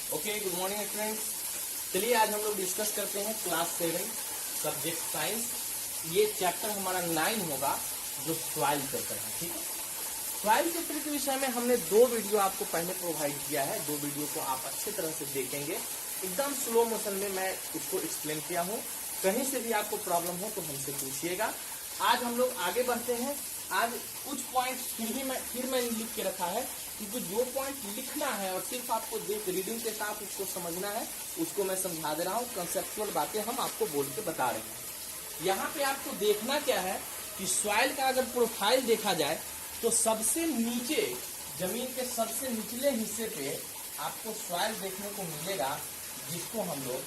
Okay, good morning friends. चलिए आज हम लोग डिस्कस करते हैं क्लास 7 सब्जेक्ट साइंस। ये चैप्टर हमारा 9 होगा जो सॉइल चैप्टर है। ठीक है, सॉइल चैप्टर के विषय में हमने 2 वीडियो आपको पहले प्रोवाइड किया है। 2 वीडियो को आप अच्छी तरह से देखेंगे। एकदम स्लो मोशन में मैं उसको एक्सप्लेन किया हूँ। कहीं से भी आपको प्रॉब्लम हो तो हमसे पूछिएगा। आज हम लोग आगे बढ़ते हैं। आज कुछ पॉइंट फिर मैंने लिख के रखा है, क्योंकि जो पॉइंट लिखना है और सिर्फ आपको देख रीडिंग के साथ उसको समझना है, उसको मैं समझा दे रहा हूँ। कंसेप्चुअल बातें हम आपको बोल के बता रहे हैं। यहाँ पे आपको देखना क्या है कि सॉइल का अगर प्रोफाइल देखा जाए तो सबसे नीचे, जमीन के सबसे निचले हिस्से पे आपको सॉइल देखने को मिलेगा, जिसको हम लोग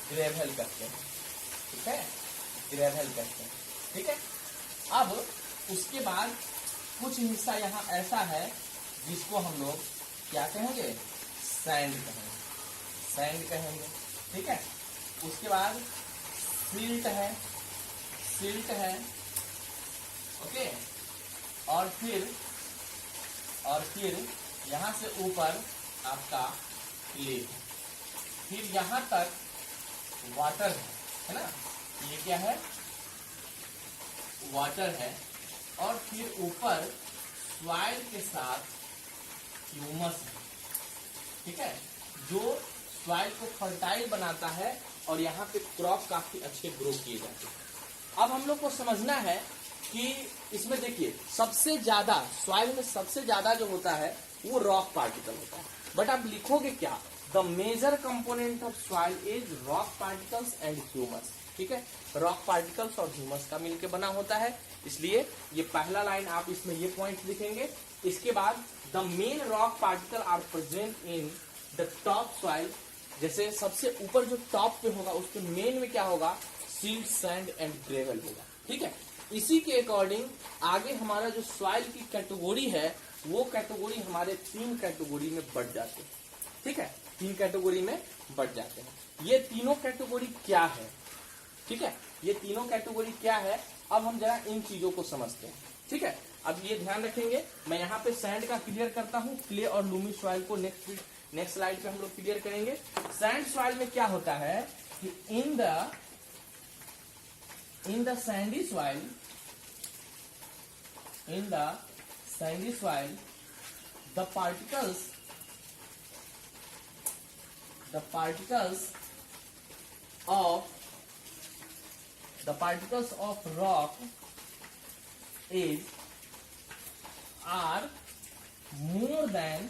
ग्रेवल कहते हैं। ठीक है, ग्रेवल कहते हैं। ठीक है, अब उसके बाद कुछ हिस्सा यहाँ ऐसा है जिसको हम लोग क्या कहेंगे, सैंड कहेंगे। सैंड कहेंगे। ठीक है, उसके बाद सिल्ट है, सिल्ट है। ओके, और फिर यहाँ से ऊपर आपका क्ले है। फिर यहाँ तक वाटर है ना, ये क्या है, वाटर है। और फिर ऊपर सॉइल के साथ ह्यूमस है। ठीक है, जो सॉइल को फर्टाइल बनाता है और यहाँ पे क्रॉप काफी अच्छे ग्रो किए जाते हैं। अब हम लोग को समझना है कि इसमें देखिए सबसे ज्यादा सॉइल में सबसे ज्यादा जो होता है वो रॉक पार्टिकल होता है। बट आप लिखोगे क्या, the major component of soil is rock particles and humus. ठीक है, रॉक पार्टिकल्स और ह्यूमस का मिलकर बना होता है। इसलिए ये पहला लाइन आप इसमें ये पॉइंट लिखेंगे। इसके बाद the main rock particle are present in the top soil. जैसे सबसे ऊपर जो टॉप पे होगा उसके मेन में क्या होगा, सिल्ट, सैंड एंड ग्रेवल होगा। ठीक है, इसी के अकॉर्डिंग आगे हमारा जो सॉइल की कैटेगरी है वो कैटेगरी हमारे 3 कैटेगरी में बढ़ जाते हैं। ठीक है, 3 कैटेगरी में बढ़ जाते हैं। ये तीनों कैटेगरी क्या है, ठीक है, ये तीनों कैटेगरी क्या है, अब हम जरा इन चीजों को समझते हैं। ठीक है, अब ये ध्यान रखेंगे। मैं यहाँ पे सैंड का क्लियर करता हूँ, क्ले और लूमी सॉइल को नेक्स्ट स्लाइड पे हम लोग क्लियर करेंगे। सैंड सॉइल में क्या होता है कि in the Sandy soil, in the Sandy soil the particles of rock are more than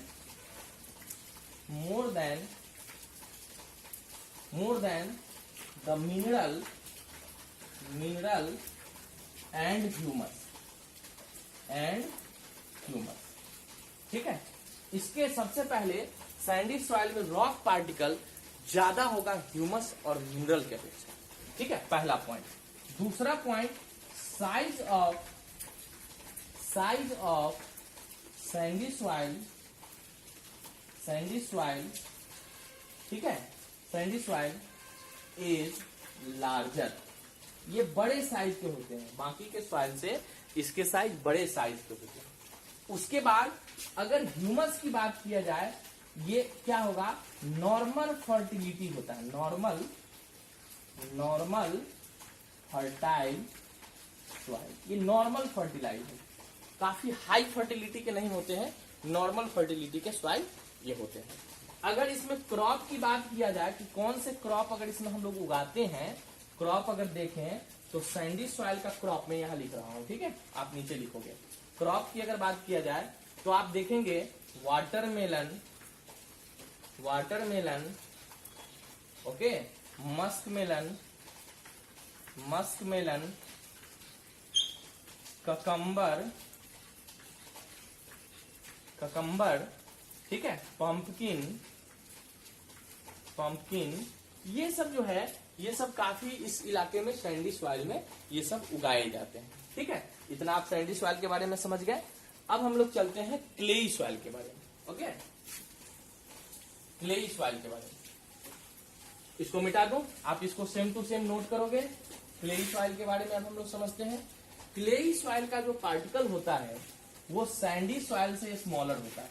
the mineral and humus। ठीक है, इसके सबसे पहले सैंडी सॉइल में रॉक पार्टिकल ज्यादा होगा ह्यूमस और मिनरल के अपेक्षा। ठीक है, पहला पॉइंट। दूसरा point, size of Sandy soil, ठीक है, सैंडी सॉइल इज लार्जर। ये बड़े साइज के होते हैं, बाकी के सॉइल से इसके साइज बड़े साइज के होते हैं। उसके बाद अगर ह्यूमस की बात किया जाए, ये क्या होगा, नॉर्मल फर्टिलिटी होता है, नॉर्मल फर्टाइल सॉइल। ये नॉर्मल फर्टिलाइज है, काफी हाई फर्टिलिटी के नहीं होते हैं, नॉर्मल फर्टिलिटी के सॉइल ये होते हैं। अगर इसमें क्रॉप की बात किया जाए कि कौन से क्रॉप अगर इसमें हम लोग उगाते हैं, क्रॉप अगर देखें तो सैंडी सॉइल का क्रॉप मैं यहाँ लिख रहा हूँ। ठीक है, आप नीचे लिखोगे। क्रॉप की अगर बात किया जाए तो आप देखेंगे वाटरमेलन, ओके, मस्कमेलन, ककम्बर, ठीक है, पंपकिन, ये सब जो है, ये सब काफी इस इलाके में सैंडी सॉइल में ये सब उगाए जाते हैं। ठीक है, इतना आप सैंडी सॉइल के बारे में समझ गए। अब हम लोग चलते हैं क्लेई सॉइल के बारे में। ओके, क्लेई सॉइल के बारे में, इसको मिटा दो, आप इसको सेम टू सेम नोट करोगे। क्लेई सॉइल के बारे में अब हम लोग समझते हैं। क्लेई सॉइल का जो पार्टिकल होता है वो सैंडी सॉइल से स्मॉलर होता है,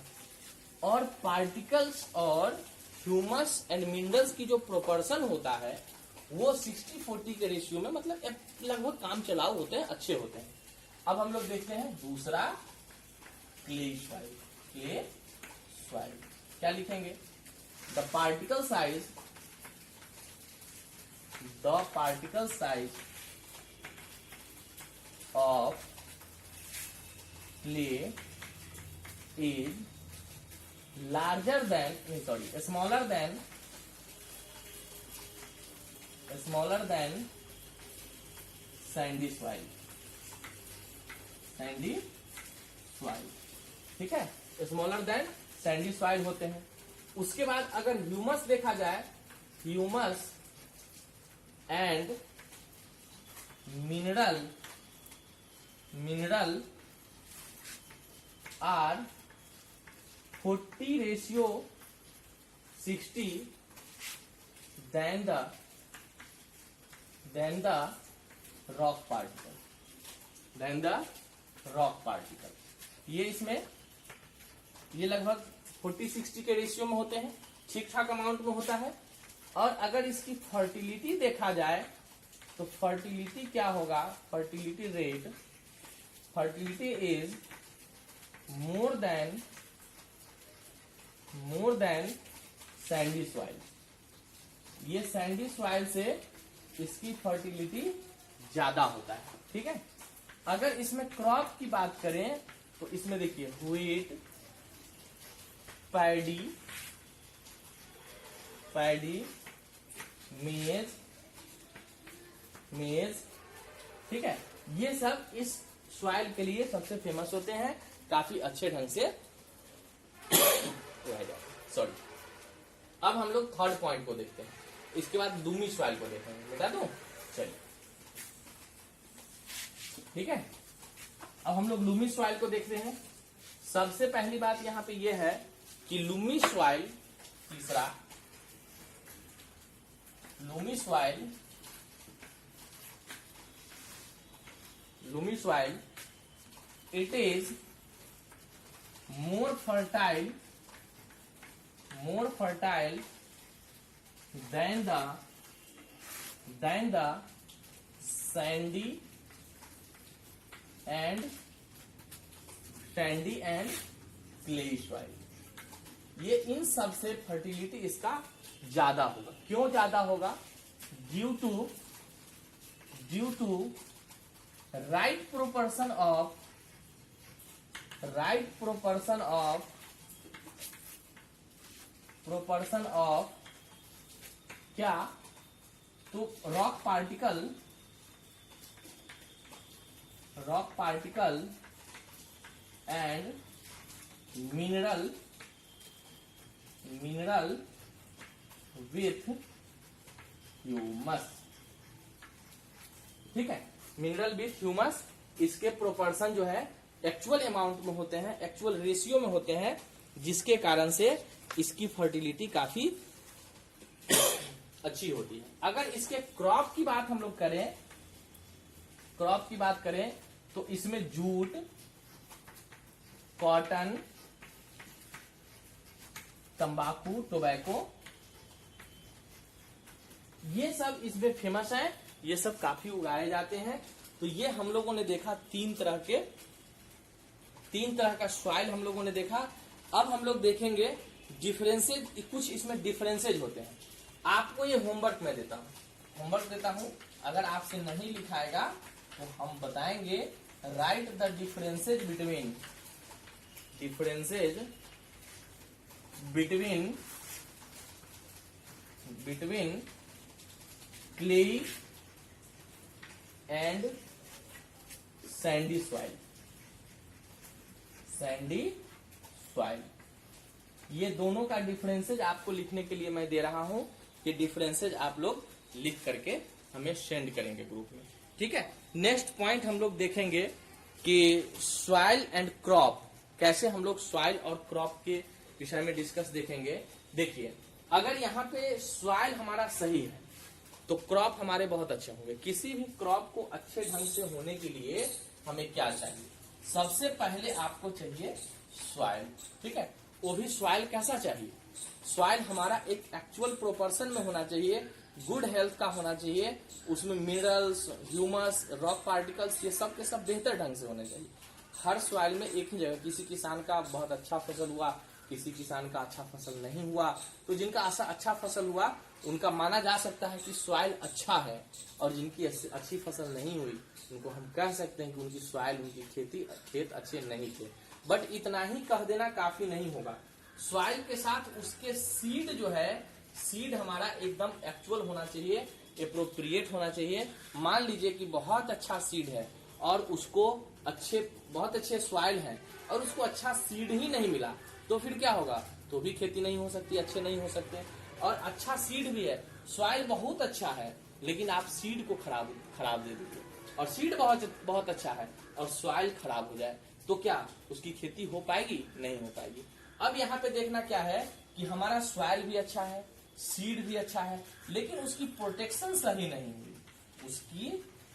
और पार्टिकल्स और ह्यूमस एंड मिनरल्स की जो प्रोपोर्शन होता है वो 60-40 के रेशियो में, मतलब लगभग काम चलाऊ होते हैं, अच्छे होते हैं। अब हम लोग देखते हैं दूसरा क्ले सॉइल। क्ले सॉइल क्या लिखेंगे? The particle size of clay is smaller than sandy soil। ठीक है, स्मॉलर देन सैंडी सॉइल होते हैं। उसके बाद अगर ह्यूमस देखा जाए, humus and mineral are 40:60 than the rock particle। ये लगभग 40-60 के रेशियो में होते हैं, ठीक ठाक अमाउंट में होता है। और अगर इसकी फर्टिलिटी देखा जाए तो फर्टिलिटी क्या होगा? Fertility is more than Sandy soil. ये सैंडी सॉइल से इसकी फर्टिलिटी ज्यादा होता है। ठीक है, अगर इसमें क्रॉप की बात करें तो इसमें देखिए व्हीट, पैडी, मेज, ठीक है, ये सब इस सॉइल के लिए सबसे फेमस होते हैं, काफी अच्छे ढंग से। सॉरी, अब हम लोग थर्ड पॉइंट को देखते हैं, इसके बाद लूमी सॉइल को देखेंगे। बता दो, चलिए, ठीक है। अब हम लोग लूमी सॉइल को देखते हैं। सबसे पहली बात यहाँ पे ये है कि लूमी सॉइल, तीसरा Lumi soil it is more fertile than the sandy and clay soil। ये इन सब से फर्टिलिटी इसका ज्यादा होगा। क्यों ज्यादा होगा? Due to right proportion of क्या? तो rock particle and mineral with humus. ठीक है, मिनरल विथ ह्यूमस, इसके प्रोपोर्शन जो है एक्चुअल अमाउंट में होते हैं, एक्चुअल रेशियो में होते हैं, जिसके कारण से इसकी फर्टिलिटी काफी अच्छी होती है। अगर इसके क्रॉप की बात हम लोग करें, तो इसमें जूट, कॉटन, तंबाकू, टोबैको, ये सब इसमें फेमस है। ये सब काफी उगाए जाते हैं। तो ये हम लोगों ने देखा तीन तरह का सॉइल हम लोगों ने देखा। अब हम लोग देखेंगे डिफरेंसेज, कुछ इसमें डिफरेंसेज होते हैं। आपको ये होमवर्क में देता हूं, अगर आपसे नहीं लिखाएगा तो हम बताएंगे। Right the differences between clay and Sandy soil. ये दोनों का डिफरेंसेज आपको लिखने के लिए मैं दे रहा हूं। ये डिफरेंसेज आप लोग लिख करके हमें सेंड करेंगे ग्रुप में। ठीक है, नेक्स्ट पॉइंट हम लोग देखेंगे कि सॉइल एंड क्रॉप, कैसे हम लोग सॉइल और क्रॉप के विषय में डिस्कस देखेंगे। देखिए, अगर यहाँ पे सॉइल हमारा सही है तो क्रॉप हमारे बहुत अच्छे होंगे। किसी भी क्रॉप को अच्छे ढंग से होने के लिए हमें क्या चाहिए? सबसे पहले आपको चाहिए सॉइल। ठीक है, वो भी सॉइल कैसा चाहिए? सॉइल हमारा एक एक्चुअल प्रोपोर्शन में होना चाहिए, गुड हेल्थ का होना चाहिए, उसमें मिनरल्स, ह्यूमस, रॉक पार्टिकल्स ये सब के सब बेहतर ढंग से होने चाहिए। हर सॉइल में एक ही जगह, किसी किसान का बहुत अच्छा फसल हुआ, किसी किसान का अच्छा फसल नहीं हुआ, तो जिनका अच्छा फसल हुआ उनका माना जा सकता है कि सॉइल अच्छा है, और जिनकी अच्छी फसल नहीं हुई उनको हम कह सकते हैं कि उनकी सॉइल, उनकी खेत अच्छे नहीं थे। बट इतना ही कह देना काफी नहीं होगा, सॉइल के साथ उसके सीड जो है, सीड हमारा एकदम एक्चुअल होना चाहिए, एप्रोप्रिएट होना चाहिए। मान लीजिए कि बहुत अच्छा सीड है और उसको बहुत अच्छे सॉइल है और उसको अच्छा सीड ही नहीं मिला, तो फिर क्या होगा? तो भी खेती नहीं हो सकती, अच्छे नहीं हो सकते। और अच्छा सीड भी है, सॉइल बहुत अच्छा है, लेकिन आप सीड को खराब दे दीजिए, और सीड बहुत अच्छा है और सॉइल खराब हो जाए, तो क्या उसकी खेती हो पाएगी? नहीं हो पाएगी। अब यहाँ पे देखना क्या है कि हमारा सॉइल भी अच्छा है, सीड भी अच्छा है, लेकिन उसकी प्रोटेक्शन सही नहीं हुई, उसकी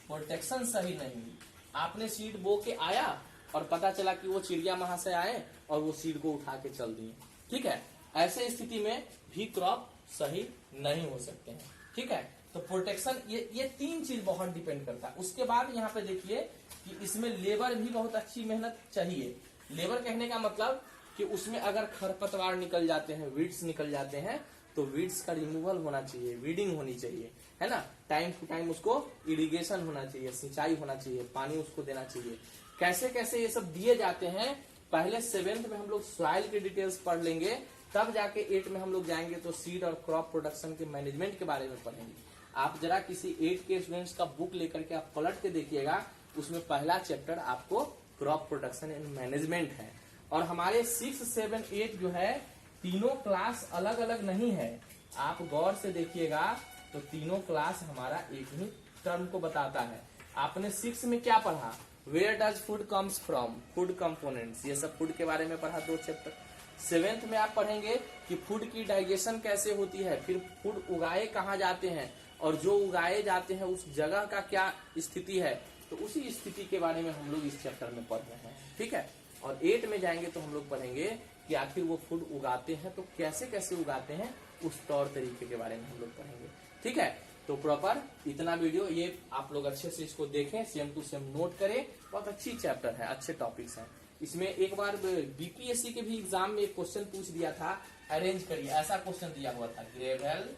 प्रोटेक्शन सही नहीं हुई। आपने सीड बो के आया और पता चला कि वो चिड़िया वहां से आए और वो सीड को उठा के चल दिए, ठीक है? ऐसे स्थिति में भी क्रॉप सही नहीं हो सकते हैं, ठीक है? तो प्रोटेक्शन, ये तीन चीज बहुत डिपेंड करता है। उसके बाद यहाँ पे देखिए कि इसमें लेबर भी बहुत अच्छी मेहनत चाहिए। लेबर कहने का मतलब कि उसमें अगर खरपतवार निकल जाते हैं, वीड्स निकल जाते हैं, तो वीड्स का रिमूवल होना चाहिए, वीडिंग होनी चाहिए, है ना? टाइम टू टाइम उसको इरिगेशन होना चाहिए, सिंचाई होना चाहिए, पानी उसको देना चाहिए। कैसे कैसे ये सब दिए जाते हैं, पहले 7th में हम लोग सॉइल की डिटेल्स पढ़ लेंगे, तब जाके 8 में हम लोग जाएंगे तो सीड और क्रॉप प्रोडक्शन के मैनेजमेंट के बारे में पढ़ेंगे। आप जरा किसी 8 के स्टूडेंट्स का बुक लेकर के आप पलट के देखिएगा, उसमें पहला चैप्टर आपको क्रॉप प्रोडक्शन एंड मैनेजमेंट है। और हमारे 6, 7, 8 जो है, तीनों क्लास अलग अलग नहीं है। आप गौर से देखिएगा तो तीनों क्लास हमारा एक ही टर्म को बताता है। आपने 6 में क्या पढ़ा? Where does food comes from, food components, ये सब फूड के बारे में पढ़ा 2 चैप्टर। 7th में आप पढ़ेंगे कि फूड की डाइजेशन कैसे होती है, फिर फूड उगाए कहाँ जाते हैं, और जो उगाए जाते हैं उस जगह का क्या स्थिति है, तो उसी स्थिति के बारे में हम लोग इस चैप्टर में पढ़ रहे हैं, ठीक है? और 8 में जाएंगे तो हम लोग पढ़ेंगे कि आखिर वो फूड उगाते हैं तो कैसे कैसे उगाते हैं, उस तौर तरीके के बारे में हम लोग पढ़ेंगे, ठीक है? तो प्रॉपर इतना वीडियो ये आप लोग अच्छे से इसको देखें, सेम टू सेम नोट करें। बहुत अच्छी चैप्टर है, अच्छे टॉपिक्स हैं। इसमें एक बार बीपीएससी के भी एग्जाम में एक क्वेश्चन पूछ दिया था, अरेंज करिए, ऐसा क्वेश्चन दिया हुआ था, ग्रेवल,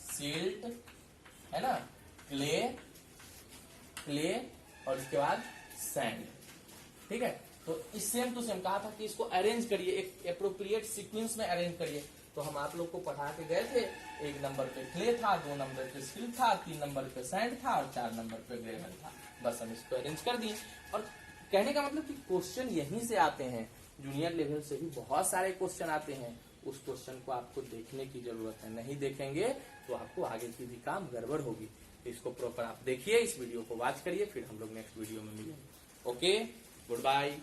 सिल्ट, है ना, क्ले और इसके बाद सैंड, ठीक है? तो इस सेम टू सेम कहा था कि इसको अरेंज करिए, एक एप्रोप्रिएट सीक्वेंस में अरेंज करिए। तो हम आप लोग को पढ़ा के गए थे, 1 नंबर पे क्ले था, 2 नंबर पे सिल्ट था, 3 नंबर पे सैंड था और 4 नंबर पे ग्रेवल था। बस हम इसको अरेंज कर दिए। और कहने का मतलब कि क्वेश्चन यहीं से आते हैं, जूनियर लेवल से भी बहुत सारे क्वेश्चन आते हैं। उस क्वेश्चन को आपको देखने की जरूरत है, नहीं देखेंगे तो आपको आगे की भी काम गड़बड़ होगी। इसको प्रॉपर आप देखिए, इस वीडियो को वॉच करिए, फिर हम लोग नेक्स्ट वीडियो में मिलेंगे। Okay, good bye.